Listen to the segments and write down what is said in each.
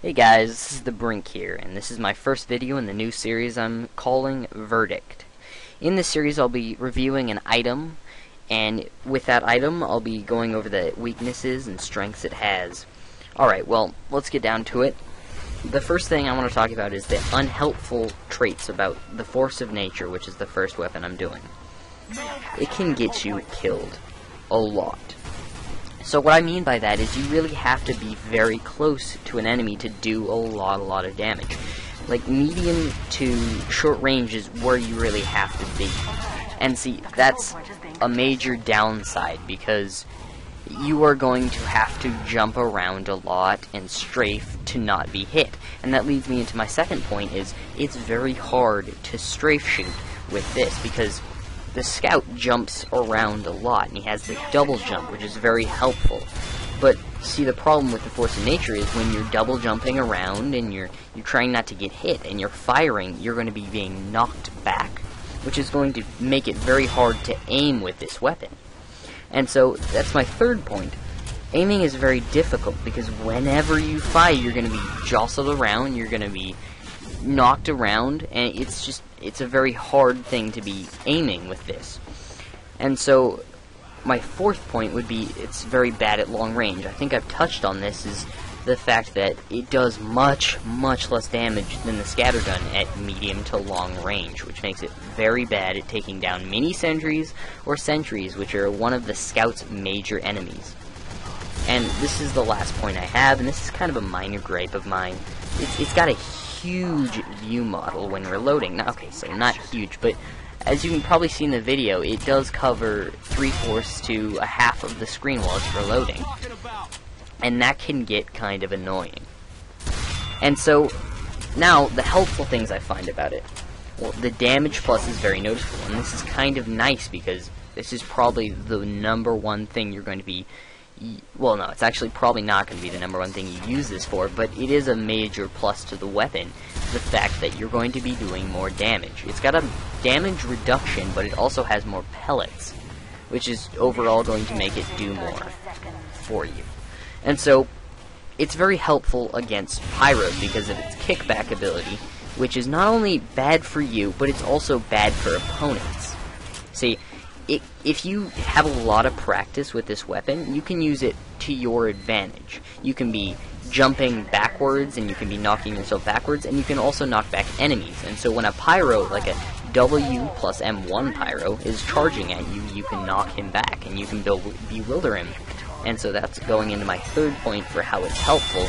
Hey guys, this is the Brink here, and this is my first video in the new series I'm calling Verdict. In this series I'll be reviewing an item, and with that item I'll be going over the weaknesses and strengths it has. Alright, well, let's get down to it. The first thing I want to talk about is the unhelpful traits about the Force of Nature, which is the first weapon I'm doing. It can get you killed. A lot. So what I mean by that is you really have to be very close to an enemy to do a lot of damage. Like, medium to short range is where you really have to be. And see, that's a major downside, because you are going to have to jump around a lot and strafe to not be hit. And that leads me into my second point, is it's very hard to strafe shoot with this, because the scout jumps around a lot, and he has the double jump, which is very helpful. But see, the problem with the Force of Nature is when you're double jumping around and you're trying not to get hit and you're firing, you're going to be being knocked back, which is going to make it very hard to aim with this weapon. And so that's my third point. Aiming is very difficult because whenever you fire, you're going to be jostled around, you're going to be knocked around, and it's a very hard thing to be aiming with this. And so my fourth point would be it's very bad at long range. I think I've touched on this, is the fact that it does much less damage than the scattergun at medium to long range, which makes it very bad at taking down mini sentries or sentries, which are one of the scout's major enemies. And this is the last point I have, and this is kind of a minor gripe of mine. It's got a huge view model when reloading. Now, okay, so not huge, but as you can probably see in the video, it does cover 3/4 to a half of the screen while it's reloading. And that can get kind of annoying. And so, now, the helpful things I find about it. Well, the damage plus is very noticeable, and this is kind of nice because this is probably the #1 thing you're going to be... Well, no, it's actually probably not going to be the #1 thing you use this for, but it is a major plus to the weapon, the fact that you're going to be doing more damage. It's got a damage reduction, but it also has more pellets, which is overall going to make it do more for you. And so, it's very helpful against pyros because of its kickback ability, which is not only bad for you, but it's also bad for opponents. See, if you have a lot of practice with this weapon, you can use it to your advantage. You can be jumping backwards, and you can be knocking yourself backwards, and you can also knock back enemies. And so when a pyro, like a W plus M1 pyro, is charging at you, you can knock him back, and you can bewilder him. And so that's going into my third point for how it's helpful,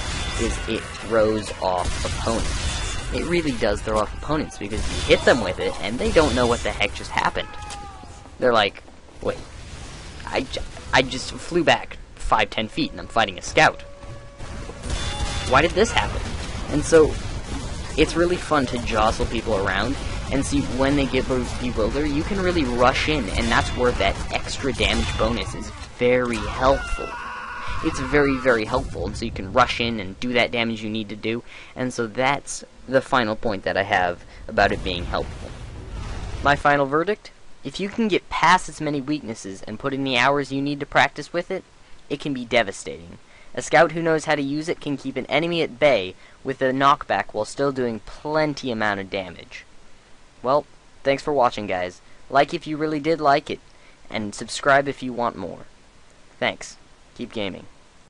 is it throws off opponents. It really does throw off opponents, because you hit them with it, and they don't know what the heck just happened. They're like, wait, I just flew back 5-10 feet and I'm fighting a scout. Why did this happen? And so, it's really fun to jostle people around and see when they get bewildered, you can really rush in, and that's where that extra damage bonus is very helpful. It's very helpful, and so you can rush in and do that damage you need to do, and so that's the final point that I have about it being helpful. My final verdict? If you can get past its many weaknesses and put in the hours you need to practice with it, it can be devastating. A scout who knows how to use it can keep an enemy at bay with a knockback while still doing plenty amount of damage. Well, thanks for watching, guys. Like if you really did like it, and subscribe if you want more. Thanks. Keep gaming.